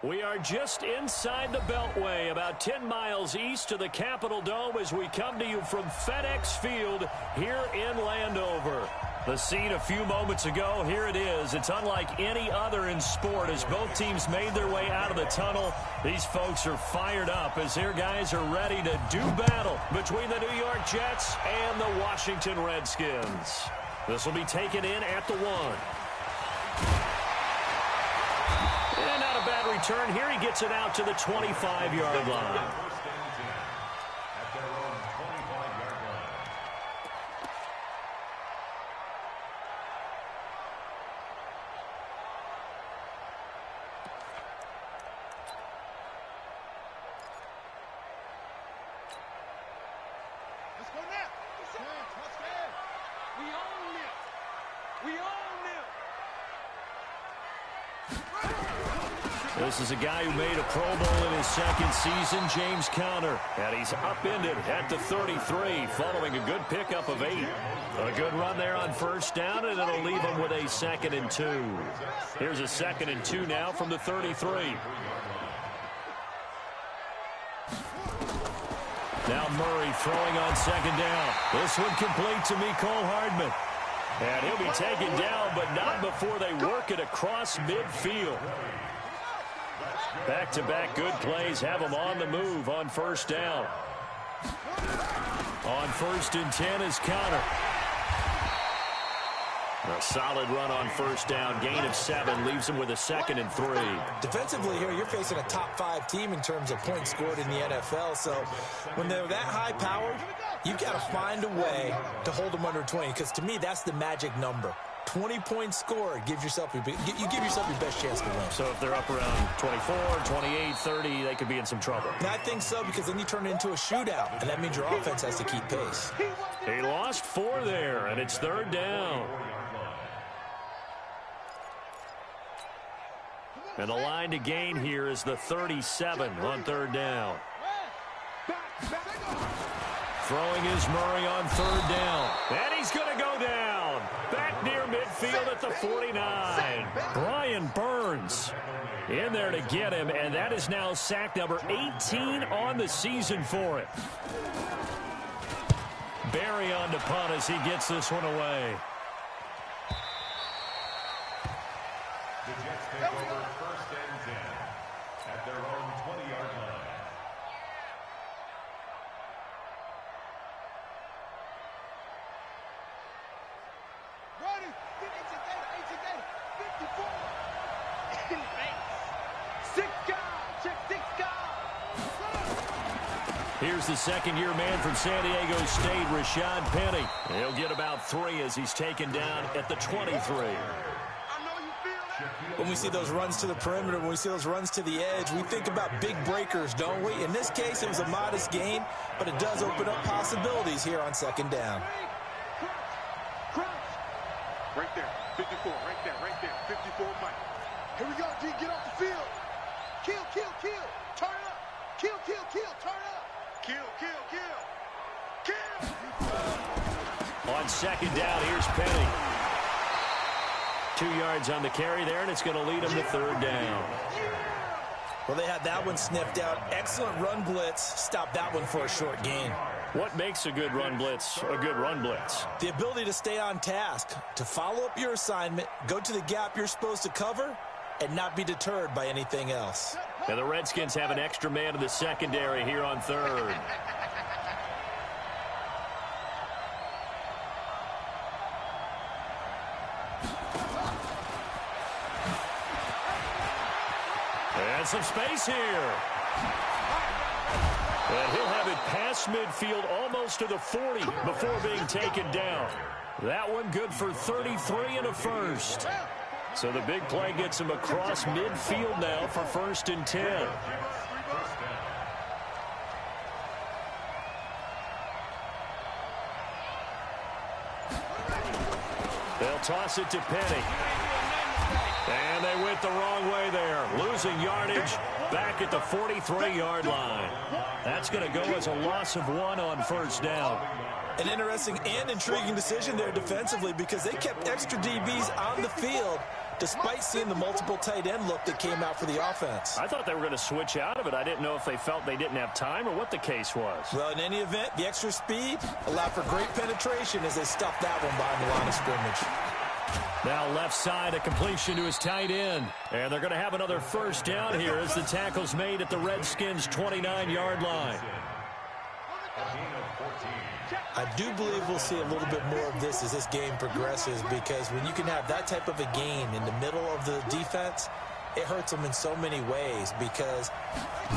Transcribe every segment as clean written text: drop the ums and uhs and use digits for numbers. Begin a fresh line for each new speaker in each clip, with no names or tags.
We are just inside the Beltway, about 10 miles east of the Capitol Dome as we come to you from FedEx Field here in Landover. The scene a few moments ago, here it is. It's unlike any other in sport as both teams made their way out of the tunnel. These folks are fired up as their guys are ready to do battle between the New York Jets and the Washington Redskins. This will be taken in at the 1. And not a bad return here. He gets it out to the 25-yard line. This is a guy who made a Pro Bowl in his second season, James Conner. And he's upended at the 33 following a good pickup of 8. A good run there on first down, and it'll leave him with a 2nd and 2. Here's a 2nd and 2 now from the 33. Now Murray throwing on 2nd down. This one complete to Mecole Hardman. And he'll be taken down, but not before they work it across midfield. Back-to-back good plays have him on the move on first down. On 1st and 10 is Conner. A solid run on first down. Gain of 7 leaves him with a 2nd and 3.
Defensively here, you're facing a top 5 team in terms of points scored in the NFL. So when they're that high-powered, you got to find a way to hold them under 20. Because to me, that's the magic number. 20 points scored, you give yourself your best chance to win.
So if they're up around 24, 28, 30, they could be in some trouble.
And I think so, because then you turn it into a shootout, and that means your offense has to keep pace.
He lost 4 there, and it's 3rd down. And the line to gain here is the 37 on 3rd down. Throwing is Murray on 3rd down. And he's going to go down. Back near midfield at the 49. Brian Burns in there to get him, and that is now sack number 18 on the season for it. Barry on to punt as he gets this one away.
The Jets take over 1st and 10 at their own 20-yard line.
Here's the second-year man from San Diego State, Rashad Penny. He'll get about 3 as he's taken down at the 23.
When we see those runs to the perimeter, when we see those runs to the edge, we think about big breakers, don't we? In this case, it was a modest gain, but it does open up possibilities here on 2nd down.
Right there, 54, right there, 54, Mike. Here we go, D, get off the field. Kill, turn it up. Kill, turn it up. Kill.
On 2nd down, here's Penny. 2 yards on the carry there, and it's going to lead him to 3rd down.
Well, they had that one sniffed out. Excellent run blitz. Stop that one for a short gain.
What makes a good run blitz a good run blitz?
The ability to stay on task, to follow up your assignment, go to the gap you're supposed to cover, and not be deterred by anything else.
And the Redskins have an extra man in the secondary here on 3rd. And some space here. And he'll have it past midfield almost to the 40 before being taken down. That one good for 33 and a 1st. So the big play gets him across midfield now for 1st and 10. They'll toss it to Penny. And they went the wrong way there. Losing yardage back at the 43-yard line. That's going to go as a loss of 1 on 1st down.
An interesting and intriguing decision there defensively because they kept extra DBs on the field despite seeing the multiple tight end look that came out for the offense.
I thought they were going to switch out of it. I didn't know if they felt they didn't have time or what the case was.
Well, in any event, the extra speed allowed for great penetration as they stuffed that one behind the line of scrimmage.
Now left side, a completion to his tight end. And they're going to have another first down here as the tackle's made at the Redskins' 29-yard line.
I do believe we'll see a little bit more of this as this game progresses, because when you can have that type of a game in the middle of the defense, it hurts them in so many ways, because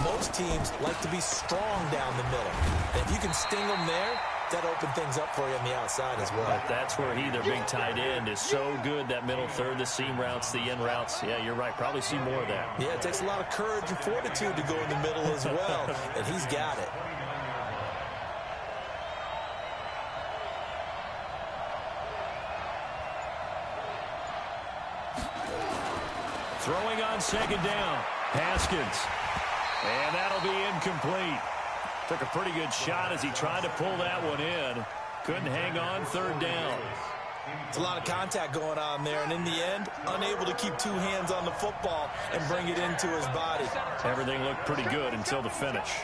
most teams like to be strong down the middle. And if you can sting them there, that opens things up for you on the outside as well.
But that's where their big tight end, is so good, that middle third, the seam routes, the in routes. Yeah, you're right. Probably see more of that.
Yeah, it takes a lot of courage and fortitude to go in the middle as well, and he's got it.
Throwing on second down, Haskins. And that'll be incomplete. Took a pretty good shot as he tried to pull that one in. Couldn't hang on, third down.
It's a lot of contact going on there, and in the end, unable to keep two hands on the football and bring it into his body.
Everything looked pretty good until the finish.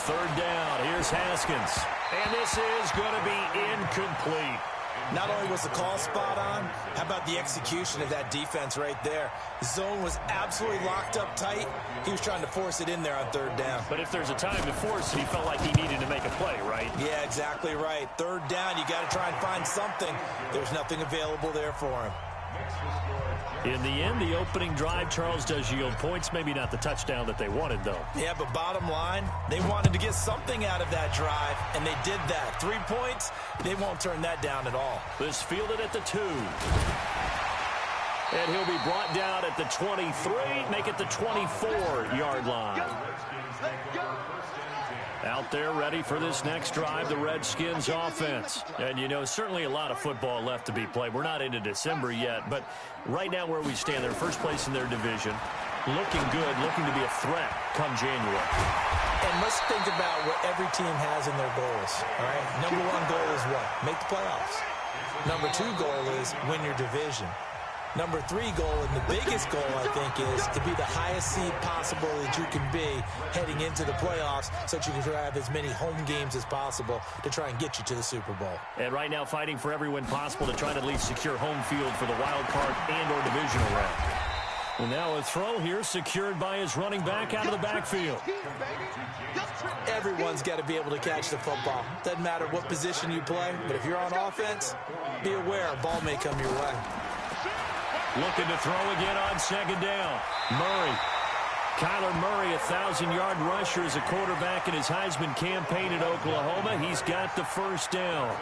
Third down, here's Haskins. And this is going to be incomplete.
Not only was the call spot on, how about the execution of that defense right there? The zone was absolutely locked up tight. He was trying to force it in there on third down.
But if there's a time to force it, he felt like he needed to make a play, right?
Yeah, exactly right. Third down, you got to try and find something. There's nothing available there for him.
In the end, the opening drive, Charles, does yield points. Maybe not the touchdown that they wanted, though.
Yeah, but bottom line, they wanted to get something out of that drive, and they did that. 3 points, they won't turn that down at all.
This fielded at the 2. And he'll be brought down at the 23, make it the 24-yard line. Out there ready for this next drive, the Redskins offense. And, you know, certainly a lot of football left to be played. We're not into December yet, but right now where we stand, they're first place in their division. Looking good, looking to be a threat come January.
And let's think about what every team has in their goals, all right? Number one goal is what? Make the playoffs. Number two goal is win your division. Number three goal, and the biggest goal, I think, is to be the highest seed possible that you can be heading into the playoffs, so that you can have as many home games as possible to try and get you to the Super Bowl.
And right now fighting for every win possible to try to at least secure home field for the wild card and or divisional round. And now a throw here secured by his running back out of the backfield.
Everyone's got to be able to catch the football. Doesn't matter what position you play, but if you're on offense, be aware a ball may come your way.
Looking to throw again on second down. Murray. Kyler Murray, a 1,000-yard rusher as a quarterback in his Heisman campaign at Oklahoma. He's got the first down.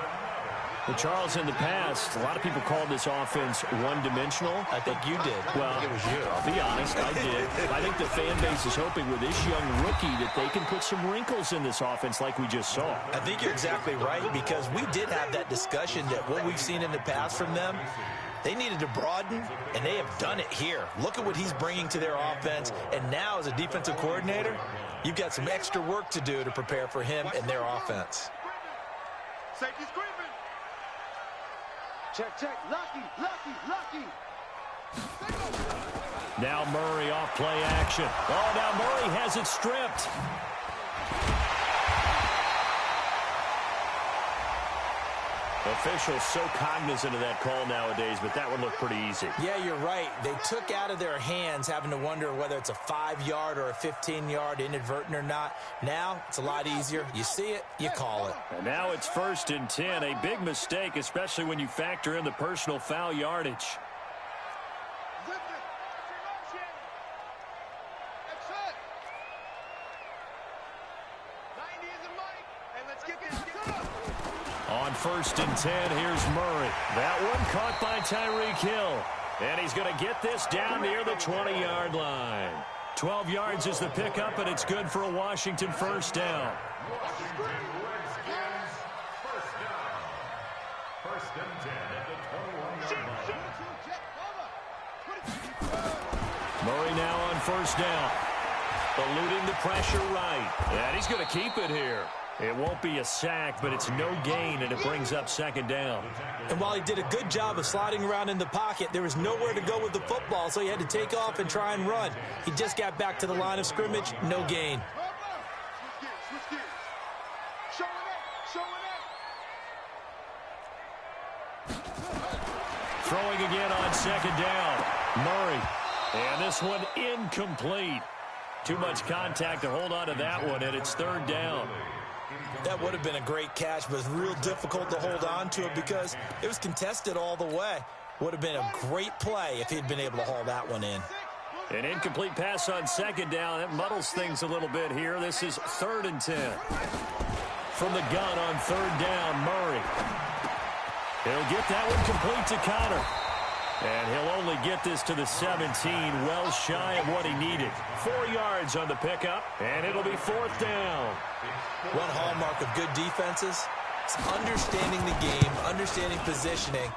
Well, Charles, in the past, a lot of people called this offense one-dimensional.
I think you did.
Well,
it was you.
I'll be honest, I did. I think the fan base is hoping with this young rookie that they can put some wrinkles in this offense like we just saw.
I think you're exactly right, because we did have that discussion that what we've seen in the past from them, they needed to broaden, and they have done it here. Look at what he's bringing to their offense, and now as a defensive coordinator, you've got some extra work to do to prepare for him and their offense.
Safety screaming. Check, check. Lucky, lucky, lucky.
Now Murray off play action. Oh, now Murray has it stripped. Officials so cognizant of that call nowadays, but that would look pretty easy.
Yeah, you're right. They took out of their hands having to wonder whether it's a 5-yard or a 15-yard inadvertent or not. Now it's a lot easier. You see it, you call it.
And now it's 1st and 10. A big mistake, especially when you factor in the personal foul yardage. On 1st and 10, here's Murray. That one caught by Tyreek Hill. And he's going to get this down near the 20-yard line. 12 yards is the pickup, and it's good for a Washington first down.
First and 10 at the 21-yard line.
Murray now on first down. Eluding the pressure right. And he's going to keep it here. It won't be a sack, but it's no gain, and it brings up second down.
And while he did a good job of sliding around in the pocket, there was nowhere to go with the football, so he had to take off and try and run. He just got back to the line of scrimmage, no gain.
Throwing again on second down. Murray. And this one incomplete. Too much contact to hold on to that one, and it's third down.
That would have been a great catch, but it's real difficult to hold on to it because it was contested all the way. Would have been a great play if he'd been able to haul that one in.
An incomplete pass on second down. That muddles things a little bit here. This is 3rd and 10. From the gun on third down, Murray. He'll get that one complete to Connor. And he'll only get this to the 17, well shy of what he needed. 4 yards on the pickup, and it'll be 4th down.
One hallmark of good defenses is understanding the game, understanding positioning,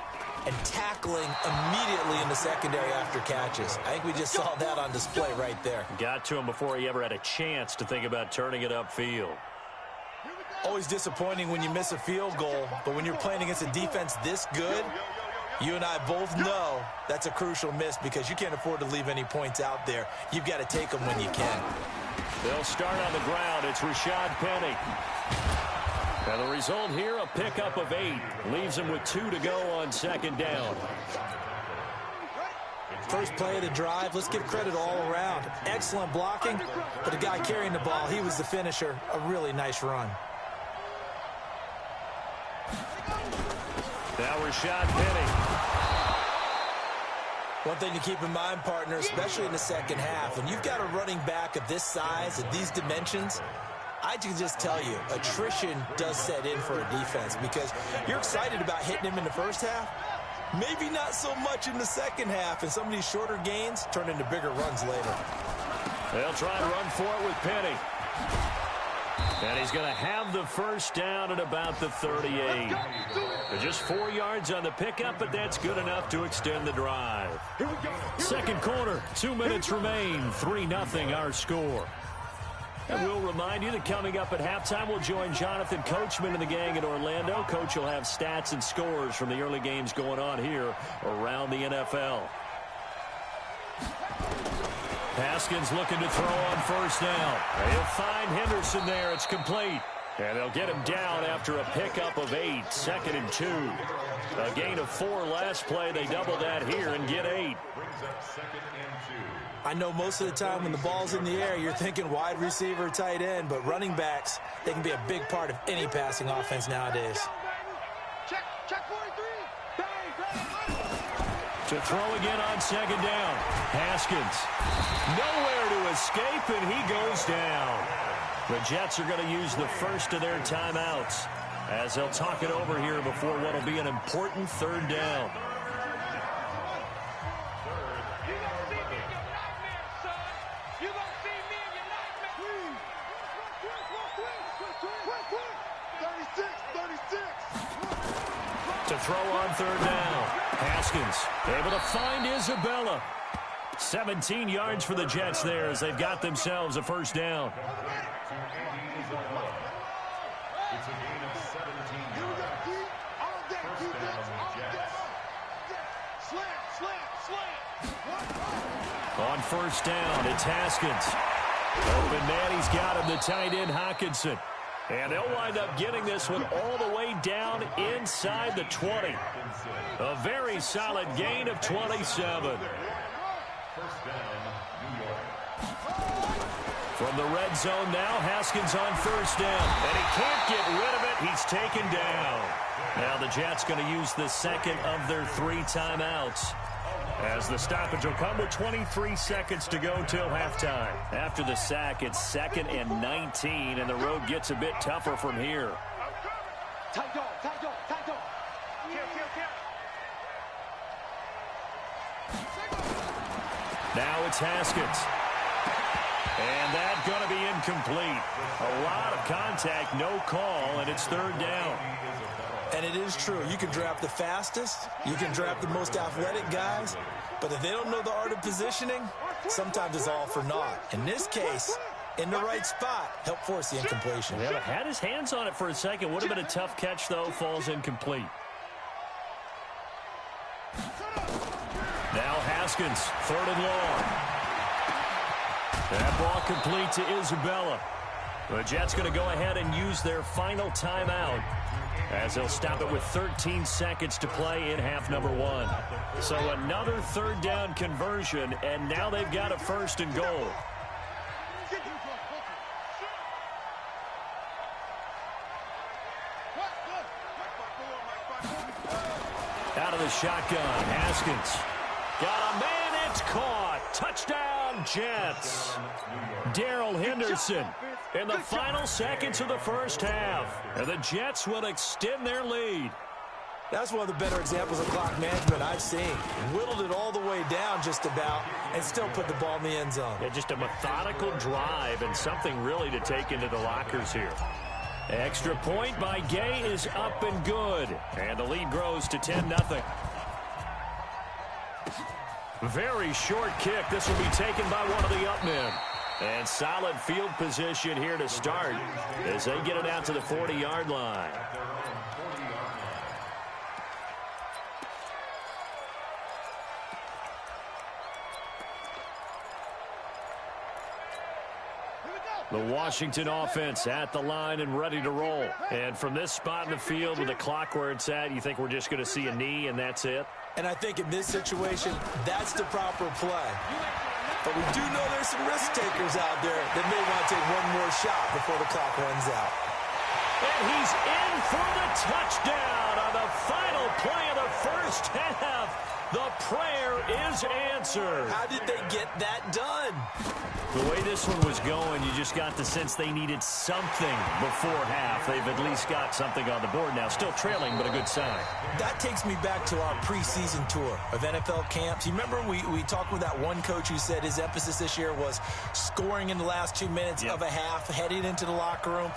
and tackling immediately in the secondary after catches. I think we just saw that on display right there.
Got to him before he ever had a chance to think about turning it upfield.
Always disappointing when you miss a field goal, but when you're playing against a defense this good, you and I both know that's a crucial miss because you can't afford to leave any points out there. You've got to take them when you can.
They'll start on the ground. It's Rashad Penny. And the result here, a pickup of 8. Leaves him with 2 to go on second down.
First play of the drive, let's give credit all around. Excellent blocking, but the guy carrying the ball, he was the finisher. A really nice run.
Now Rashad Penny.
One thing to keep in mind, partner, especially in the second half, when you've got a running back of this size, at these dimensions, I can just tell you, attrition does set in for a defense because you're excited about hitting him in the first half. Maybe not so much in the second half, and some of these shorter gains turn into bigger runs later.
They'll try to run for it with Penny. And he's going to have the first down at about the 38. Just 4 yards on the pickup, but that's good enough to extend the drive. Second quarter, 2 minutes remain, 3-0 our score. And we'll remind you that coming up at halftime, we'll join Jonathan Coachman and the gang in Orlando. Coach will have stats and scores from the early games going on here around the NFL. Haskins looking to throw on first down. He'll find Henderson there. It's complete. And they'll get him down after a pickup of 8. 2nd and 2. A gain of 4 last play. They double that here and get 8.
I know most of the time when the ball's in the air, you're thinking wide receiver, tight end, but running backs, they can be a big part of any passing offense nowadays.
Check 43.
To throw again on second down. Haskins. Nowhere to escape, and he goes down. The Jets are going to use the first of their timeouts as they'll talk it over here before what will be an important third down. To throw on third down. Haskins able to find Isabella. 17 yards for the Jets there as they've got themselves a first down.
It's a gain of 17 yards. First down, Jets.
On first down, it's Haskins. Open man, he's got him, the tight end Hockenson. And they'll wind up getting this one all the way down inside the 20. A very solid gain of 27.
First down, New York.
From the red zone now, Haskins on first down. And he can't get rid of it. He's taken down. Now the Jets going to use the second of their 3 timeouts, as the stoppage will come with 23 seconds to go till halftime. After the sack, it's 2nd and 19, and the road gets a bit tougher from here.
Tight dog.
Now it's Haskins. And that's going to be incomplete. A lot of contact, no call, and it's third down.
And it is true. You can draft the fastest. You can draft the most athletic guys. But if they don't know the art of positioning, sometimes it's all for naught. In this case, in the right spot, help force the incompletion.
Yeah, had his hands on it for a second. Would have been a tough catch, though. Falls incomplete. Now Haskins, 3rd and long. That ball complete to Isabella. The Jets going to go ahead and use their final timeout as they'll stop it with 13 seconds to play in half number 1. So another 3rd down conversion, and now they've got a 1st and goal. Out of the shotgun, Haskins. Got a man, it's caught. Touchdown, Jets. Darrell Henderson in the final seconds of the first half. And the Jets will extend their lead.
That's one of the better examples of clock management I've seen. Whittled it all the way down just about and still put the ball in the end zone.
Yeah, just a methodical drive and something really to take into the lockers here. Extra point by Gay is up and good. And the lead grows to 10-0. Very short kick. This will be taken by one of the up men. And solid field position here to start as they get it out to the 40-yard line. The Washington offense at the line and ready to roll. And from this spot in the field with the clock where it's at, you think we're just going to see a knee and that's it?
And I think in this situation, that's the proper play. But we do know there's some risk takers out there that may want to take one more shot before the clock runs out.
And he's in for the touchdown on the final play of the first half. The prayer is answered.
How did they get that done?
The way this one was going, you just got the sense they needed something before half. They've at least got something on the board now. Still trailing, but a good sign.
That takes me back to our preseason tour of NFL camps. You remember we talked with that one coach who said his emphasis this year was scoring in the last 2 minutes of a half, heading into the locker room.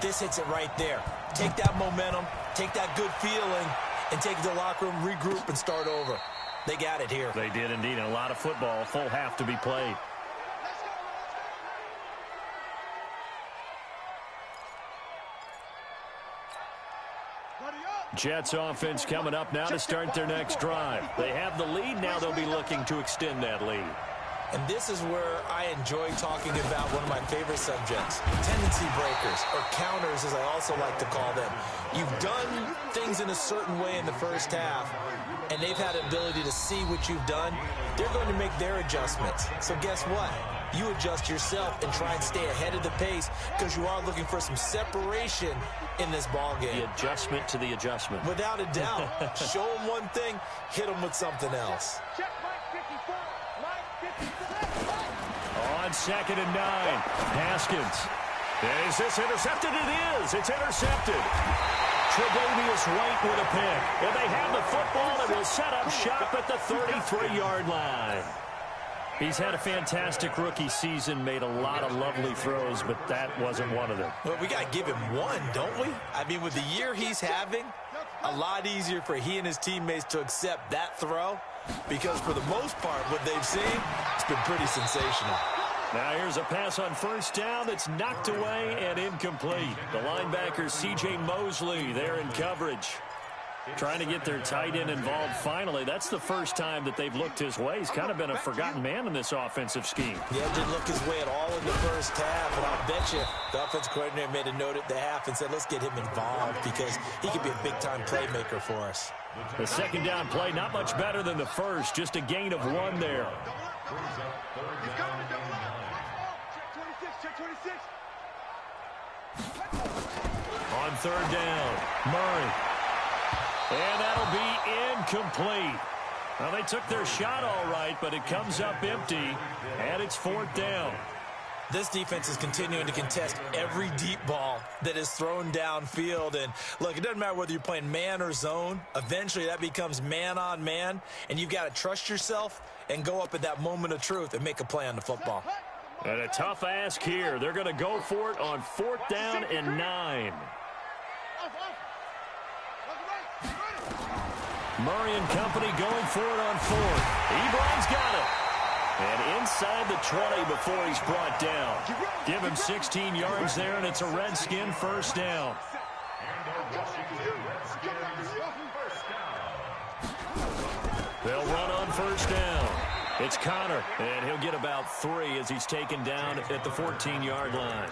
This hits it right there. Take that momentum, take that good feeling, and take it to the locker room, regroup, and start over. They got it here.
They did indeed. And a lot of football, full half to be played. Jets offense coming up now to start their next drive. They have the lead. Now they'll be looking to extend that lead.
And this is where I enjoy talking about one of my favorite subjects, tendency breakers, or counters as I also like to call them. You've done things in a certain way in the first half, and they've had the ability to see what you've done. They're going to make their adjustments. So guess what? You adjust yourself and try and stay ahead of the pace because you are looking for some separation in this ball game.
The adjustment to the adjustment.
Without a doubt. Show them one thing, hit them with something else.
On 2nd and 9, Haskins. Is this intercepted? It is. It's intercepted. Tre'Davious White with a pick. And they have the football and will set up shop at the 33-yard line. He's had a fantastic rookie season, made a lot of lovely throws, but that wasn't one of them.
Well, we got to give him one, don't we? I mean, with the year he's having, a lot easier for he and his teammates to accept that throw because for the most part, what they've seen, it's been pretty sensational.
Now here's a pass on first down that's knocked away and incomplete. The linebacker, C.J. Mosley, there in coverage. Trying to get their tight end involved finally. That's the first time that they've looked his way. He's kind of been a forgotten man in this offensive scheme.
Yeah, didn't look his way at all in the first half, and I'll bet you the offensive coordinator made a note at the half and said, let's get him involved because he could be a big-time playmaker for us.
The second down play, not much better than the first, just a gain of 1 there. On 3rd down, Murray. And that'll be incomplete. Well, they took their shot all right, but it comes up empty, and it's 4th down.
This defense is continuing to contest every deep ball that is thrown downfield. And, look, it doesn't matter whether you're playing man or zone. Eventually, that becomes man-on-man, and you've got to trust yourself and go up at that moment of truth and make a play on the football.
And a tough ask here. They're going to go for it on 4th down and 9. Murray and company going for it on 4th. Ebron's got it. And inside the 20 before he's brought down. Give him 16 yards there, and it's a Redskin first down. They'll run on first down. It's Connor, and he'll get about 3 as he's taken down at the 14-yard line.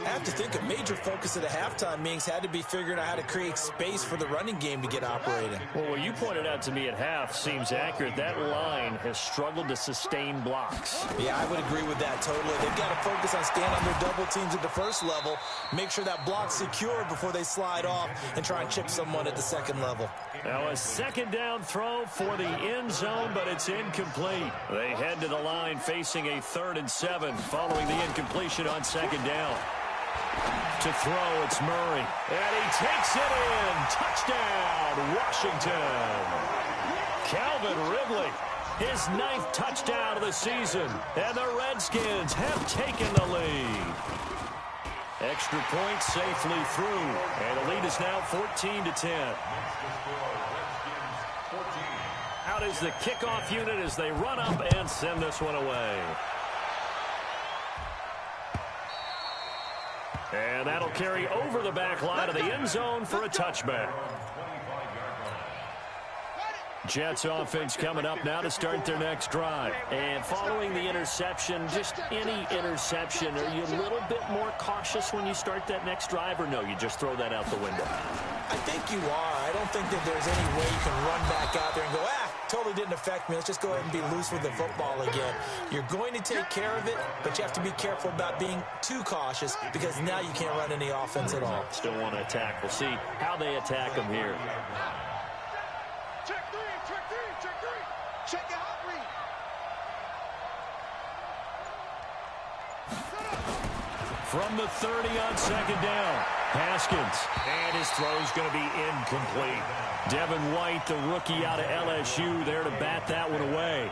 I have to think a major focus at the halftime meetings had to be figuring out how to create space for the running game to get operating.
Well, what you pointed out to me at half seems accurate. That line has struggled to sustain blocks.
Yeah, I would agree with that totally. They've got to focus on staying on their double teams at the first level, make sure that block's secure before they slide off and try and chip someone at the second level.
Now a second down throw for the end zone, but it's incomplete. They head to the line facing a 3rd and 7 following the incompletion on second down. To throw, it's Murray. And he takes it in. Touchdown, Washington. Calvin Ridley, his 9th touchdown of the season. And the Redskins have taken the lead. Extra point safely through. And the lead is now 14-10. Out is the kickoff unit as they run up and send this one away. And that'll carry over the back line of the end zone for a touchback. Jets offense coming up now to start their next drive. And following the interception, just any interception, are you a little bit more cautious when you start that next drive, or no, you just throw that out the window?
I think you are. I don't think that there's any way you can run back out there and go, totally didn't affect me. Let's just go ahead and be loose with the football again. You're going to take care of it, but you have to be careful about being too cautious because now you can't run any offense at all.
Still want to attack. We'll see how they attack them here.
Check three, check three, check three. Check it out, read.
From the 30 on second down, Haskins. And his throw's going to be incomplete. Devin White, the rookie out of LSU, there to bat that one away.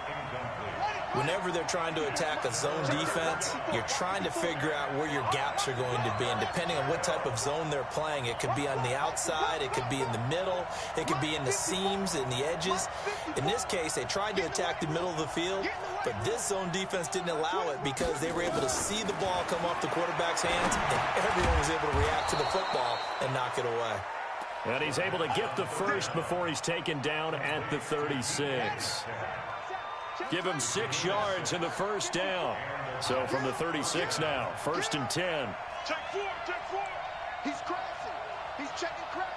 Whenever they're trying to attack a zone defense, you're trying to figure out where your gaps are going to be. And depending on what type of zone they're playing, it could be on the outside, it could be in the middle, it could be in the seams and the edges. In this case, they tried to attack the middle of the field, but this zone defense didn't allow it because they were able to see the ball come off the quarterback's hands, and everyone was able to react to the football and knock it away.
And he's able to get the first before he's taken down at the 36. Give him 6 yards in the first down. So from the 36 now, 1st and 10.
Check 4, check 4. He's crossing. He's checking crack.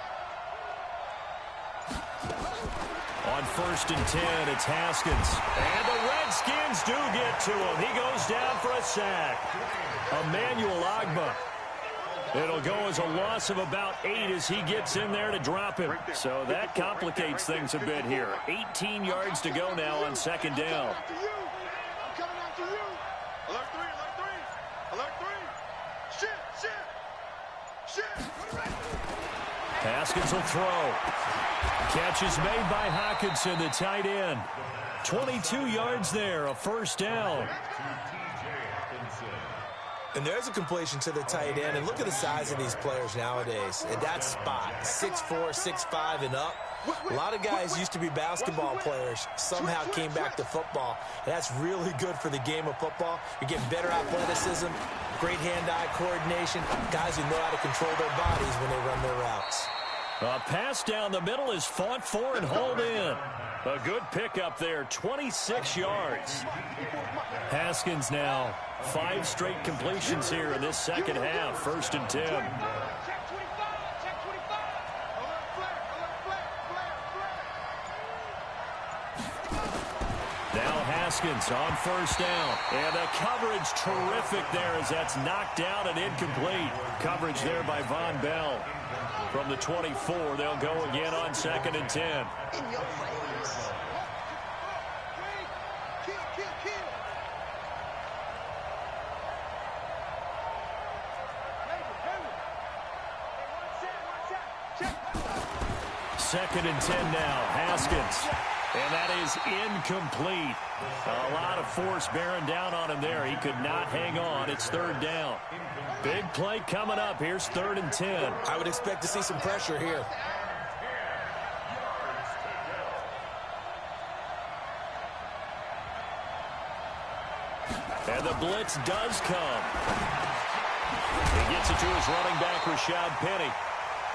On 1st and 10, it's Haskins. And the Redskins do get to him. He goes down for a sack. Emmanuel Ogbah. It'll go as a loss of about 8 as he gets in there to drop him. So that complicates things a bit here. 18 yards to go now on second down.
I'm coming after you. Alert 3, alert 3. Alert 3. Shit.
Haskins will throw. Catch is made by Hawkinson, the tight end. 22 yards there, a first down.
And there's a completion to the tight end. And look at the size of these players nowadays. At that spot, 6'4", 6'5", and up. A lot of guys used to be basketball players, somehow came back to football. And that's really good for the game of football. You're getting better athleticism, great hand-eye coordination, guys who know how to control their bodies when they run their routes.
A pass down the middle is fought for and hauled in. A good pickup there, 26 yards. Haskins now, 5 straight completions here in this second half, 1st and 10.
Check 25, check 25. Alert flag,
Now Haskins on first down. And the coverage terrific there as that's knocked down and incomplete. Coverage there by Von Bell. From the 24, they'll go again on 2nd and 10.
In your face. Kill.
2nd and 10 now. Haskins. And that is incomplete. A lot of force bearing down on him there. He could not hang on. It's 3rd down. Big play coming up. Here's 3rd and 10.
I would expect to see some pressure here.
And the blitz does come. He gets it to his running back, Rashad Penny.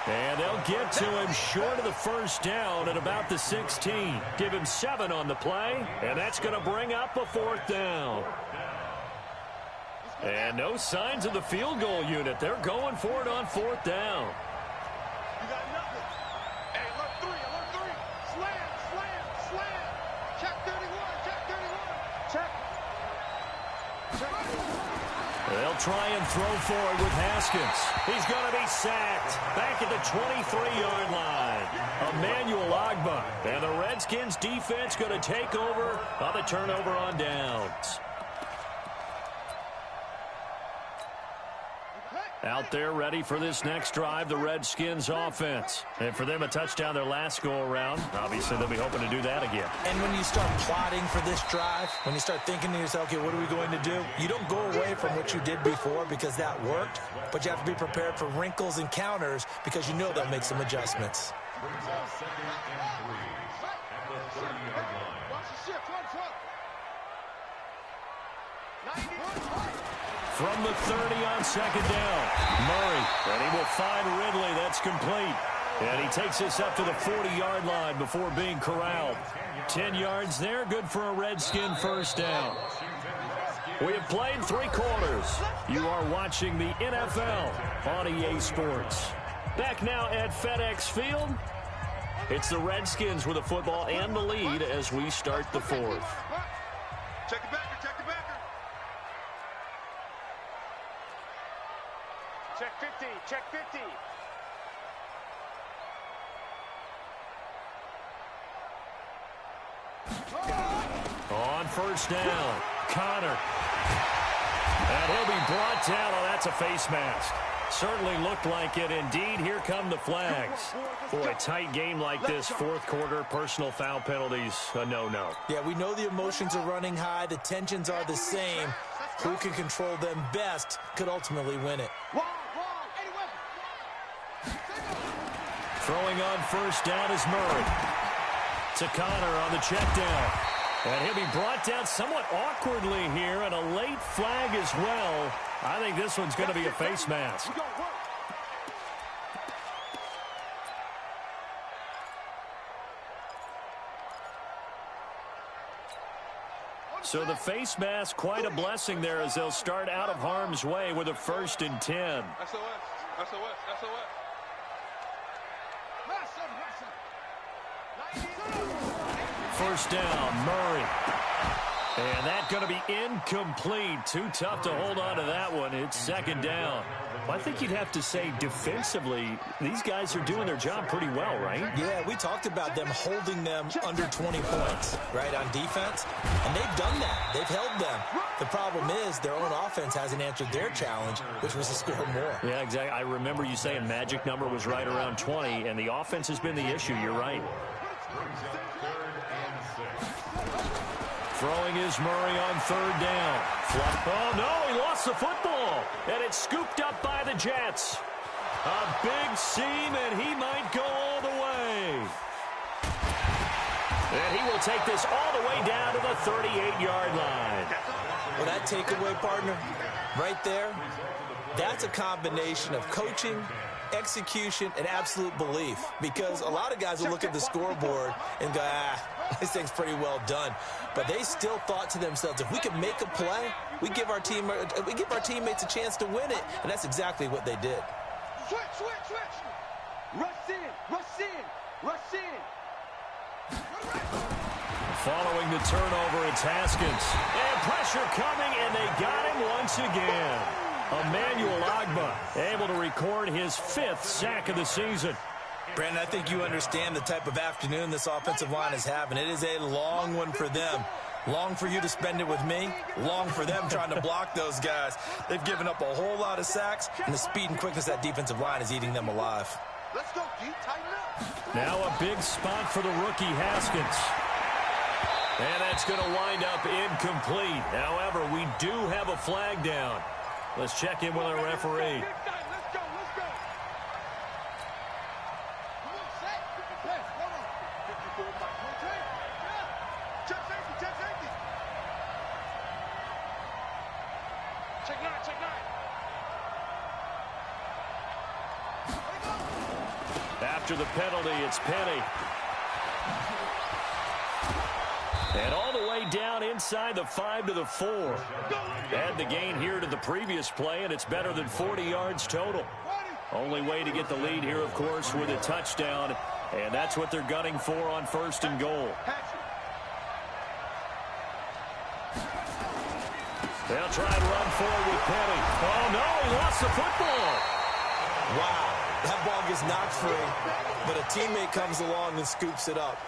And they'll get to him short of the first down at about the 16. Give him 7 on the play, and that's going to bring up a 4th down. And no signs of the field goal unit. They're going for it on 4th down.
You got nothing. Hey, alert 3, alert 3. Slam, slam, slam. Check 31, check 31. Check.
They'll try and throw forward with Haskins. He's going to be sacked back at the 23-yard line. Emmanuel Ogbah. And the Redskins defense going to take over on the turnover on downs. Out there ready for this next drive, the Redskins offense. And for them, a touchdown their last go-around. Obviously, they'll be hoping to do that again.
And when you start plotting for this drive, when you start thinking to yourself, okay, what are we going to do? You don't go away from what you did before because that worked, but you have to be prepared for wrinkles and counters because you know they'll make some adjustments.
Brings up 2nd and 3 at the 30-yard line.
Watch the shift, run.
From the 30 on 2nd down, Murray, and he will find Ridley. That's complete. And he takes us up to the 40-yard line before being corralled. 10 yards there, good for a Redskin 1st down. We have played 3 quarters. You are watching the NFL on EA Sports. Back now at FedEx Field. It's the Redskins with the football and the lead as we start the 4th.
Check it back. Check it back. Check 50, check 50.
On 1st down, Connor. And he'll be brought down. Oh, that's a face mask. Certainly looked like it. Indeed, here come the flags. Boy, a tight game like this, 4th quarter, personal foul penalties, a no-no.
Yeah, we know the emotions are running high. The tensions are the same. Who can control them best could ultimately win it.
Throwing on 1st down is Murray. To Connor on the check down. And he'll be brought down somewhat awkwardly here, and a late flag as well. I think this one's going to be a face mask. So the face mask, quite a blessing there as they'll start out of harm's way with a 1st and 10.
SOS.
1st down, Murray. And that's going to be incomplete. Too tough to hold on to that one. It's 2nd down. Well, I think you'd have to say defensively, these guys are doing their job pretty well, right?
Yeah, we talked about them holding them under 20 points, right, on defense. And they've done that. They've held them. The problem is their own offense hasn't answered their challenge, which was to score more.
Yeah, exactly. I remember you saying magic number was right around 20, and the offense has been the issue. You're right. Throwing is Murray on 3rd down. Oh, no, he lost the football. And it's scooped up by the Jets. A big seam, and he might go all the way. And he will take this all the way down to the 38-yard line.
Well, that takeaway, partner, right there, that's a combination of coaching, execution, and absolute belief. Because a lot of guys will look at the scoreboard and go, this thing's pretty well done. But they still thought to themselves, if we can make a play, we give our teammates a chance to win it. And that's exactly what they did.
Switch. Rush in.
Following the turnover, it's Haskins. And pressure coming, and they got him once again. Emmanuel Ogbah able to record his 5th sack of the season.
Brandon, I think you understand the type of afternoon this offensive line is having. It is a long one for them. Long for you to spend it with me. Long for them trying to block those guys. They've given up a whole lot of sacks, and the speed and quickness of that defensive line is eating them alive.
Let's go, D. Tighten up.
Now a big spot for the rookie Haskins. And that's going to wind up incomplete. However, we do have a flag down. Let's check in with our referee.
Check nine, check nine.
After the penalty, it's Penny. And all the way down inside the 5 to the 4. Add the gain here to the previous play, and it's better than 40 yards total. Only way to get the lead here, of course, with a touchdown, and that's what they're gunning for on 1st and goal. They'll try and run forward with Penny. Oh, no, he lost the football.
Wow, that ball gets knocked free, but a teammate comes along and scoops it up.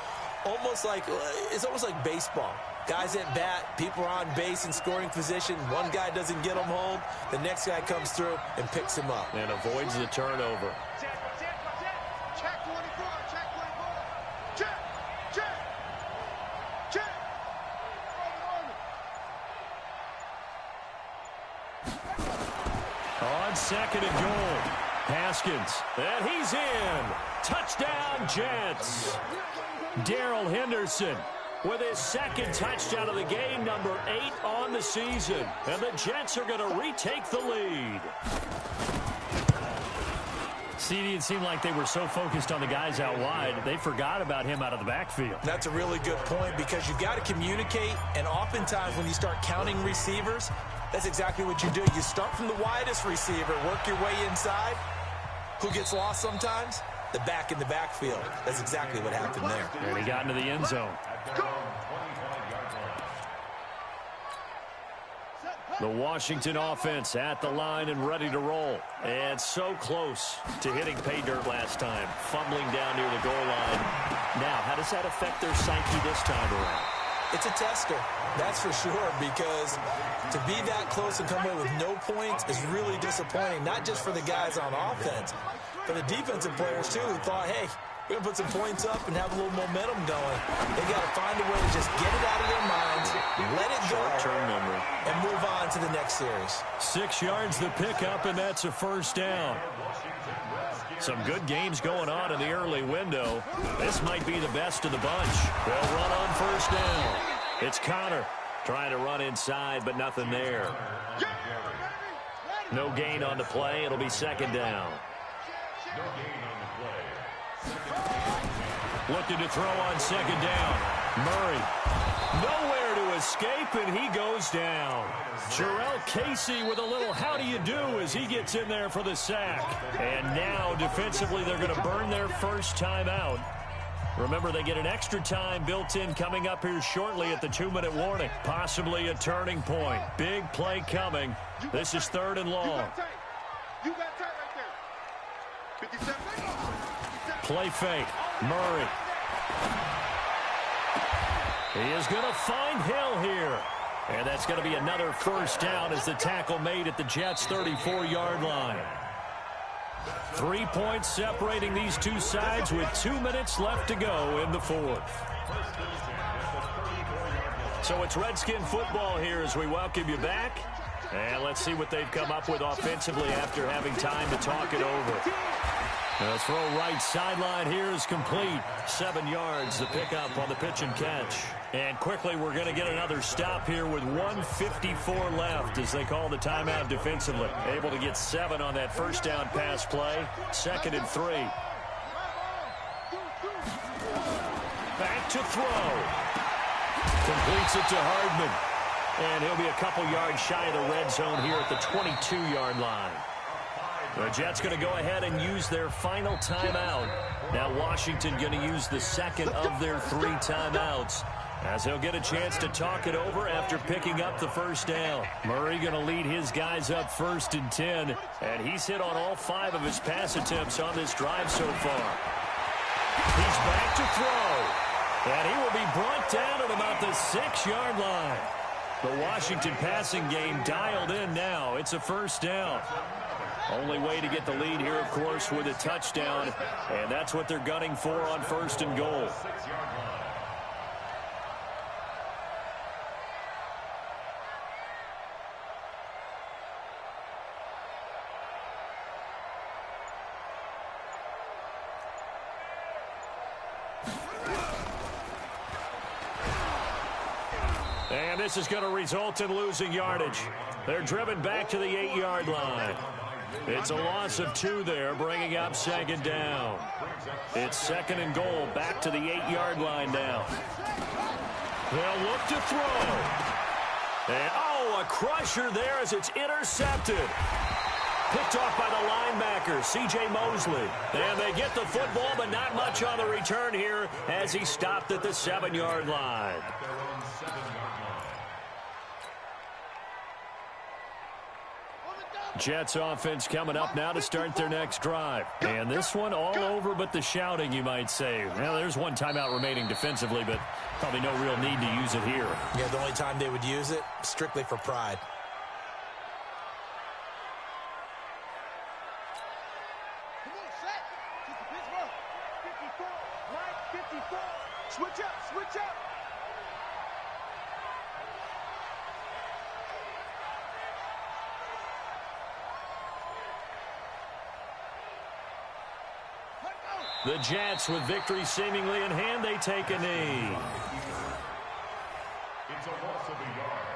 It's almost like baseball. Guys at bat, people are on base in scoring position. One guy doesn't get him home. The next guy comes through and picks him up.
And avoids the turnover.
Check 24, check 24. Check.
On 2nd and goal, Haskins, and he's in. Touchdown, Jets. Darrell Henderson with his 2nd touchdown of the game, number 8 on the season. And the Jets are going to retake the lead. CD, it seemed like they were so focused on the guys out wide, they forgot about him out of the backfield.
That's a really good point because you've got to communicate, and oftentimes when you start counting receivers, that's exactly what you do. You start from the widest receiver, work your way inside. Who gets lost sometimes? The back in the backfield. That's exactly what happened there.
And he got into the end zone. The Washington offense at the line and ready to roll. And so close to hitting pay dirt last time. Fumbling down near the goal line. Now, how does that affect their psyche this time around?
It's a tester, that's for sure, because to be that close and come away with no points is really disappointing, not just for the guys on offense, but the defensive players, too, who thought, hey, we're going to put some points up and have a little momentum going. They got to find a way to just get it out of their minds, let it go,
short-term memory,
and move on to the next series.
6 yards the pickup, and that's a 1st down. Some good games going on in the early window. This might be the best of the bunch. They'll run on 1st down. It's Connor trying to run inside, but nothing there. No gain on the play. It'll be 2nd down. Looking to throw on 2nd down. Murray. Nowhere to escape, and he goes down. Jarrell Casey with a little how do you do as he gets in there for the sack. And now, defensively, they're going to burn their 1st time out. Remember, they get an extra time built in coming up here shortly at the 2-minute warning. Possibly a turning point. Big play coming. This is 3rd and long.
You got tight right there. 57.
Play fake. Murray. He is going to find Hill here. And that's going to be another 1st down as the tackle made at the Jets' 34-yard line. 3 points separating these two sides with 2 minutes left to go in the 4th. So it's Redskin football here as we welcome you back. And let's see what they've come up with offensively after having time to talk it over. The throw right sideline here is complete. 7 yards, the pickup on the pitch and catch. And quickly, we're going to get another stop here with 1:54 left as they call the timeout defensively. Able to get 7 on that 1st down pass play. 2nd and 3. Back to throw. Completes it to Hardman. And he'll be a couple yards shy of the red zone here at the 22-yard line. The Jets going to go ahead and use their final timeout. Now Washington going to use the 2nd of their 3 timeouts as he'll get a chance to talk it over after picking up the 1st down. Murray going to lead his guys up 1st and 10, and he's hit on all 5 of his pass attempts on this drive so far. He's back to throw, and he will be brought down at about the 6-yard line. The Washington passing game dialed in now. It's a 1st down. Only way to get the lead here, of course, with a touchdown, and that's what they're gunning for on 1st and goal. And this is going to result in losing yardage. They're driven back to the 8-yard line. It's a loss of 2 there, bringing up second down. It's second and goal, back to the 8-yard line now. They'll look to throw. And, a crusher there as it's intercepted. Picked off by the linebacker, C.J. Mosley. And they get the football, but not much on the return here as he stopped at the 7-yard line. Jets offense coming up now to start their next drive. And this one all over but the shouting, you might say. Well, there's one timeout remaining defensively, but probably no real need to use it here.
Yeah, the only time they would use it, strictly for pride.
Come on, set. Keep the Pittsburgh. 54, right, 54. Switch up, switch up.
The Jets, with victory seemingly in hand, they take a knee.
It's a loss of a yard.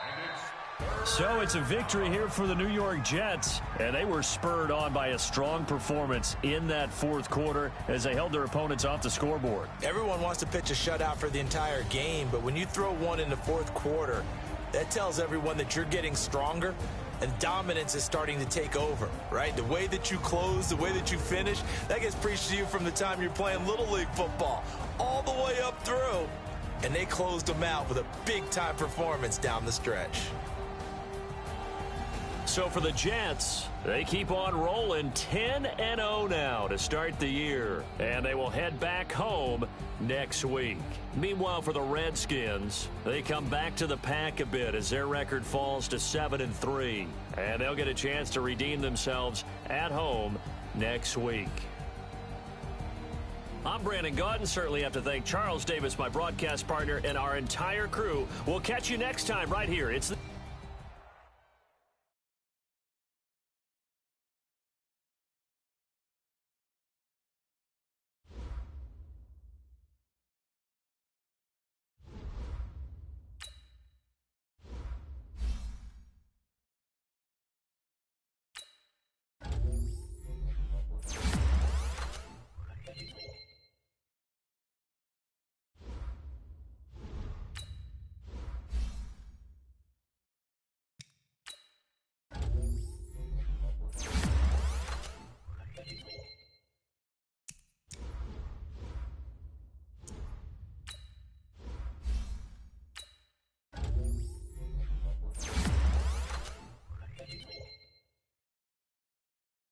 And
So it's a victory here for the New York Jets, and they were spurred on by a strong performance in that fourth quarter as they held their opponents off the scoreboard.
Everyone wants to pitch a shutout for the entire game, but when you throw one in the fourth quarter, that tells everyone that you're getting stronger and dominance is starting to take over, right? The way that you close, the way that you finish, that gets preached to you from the time you're playing Little League football all the way up through. And they closed them out with a big-time performance down the stretch.
So for the Jets, they keep on rolling 10-0 now to start the year. And they will head back home next week. Meanwhile, for the Redskins, they come back to the pack a bit as their record falls to 7-3. And they'll get a chance to redeem themselves at home next week. I'm Brandon Gaudin. Certainly have to thank Charles Davis, my broadcast partner, and our entire crew. We'll catch you next time right here. It's the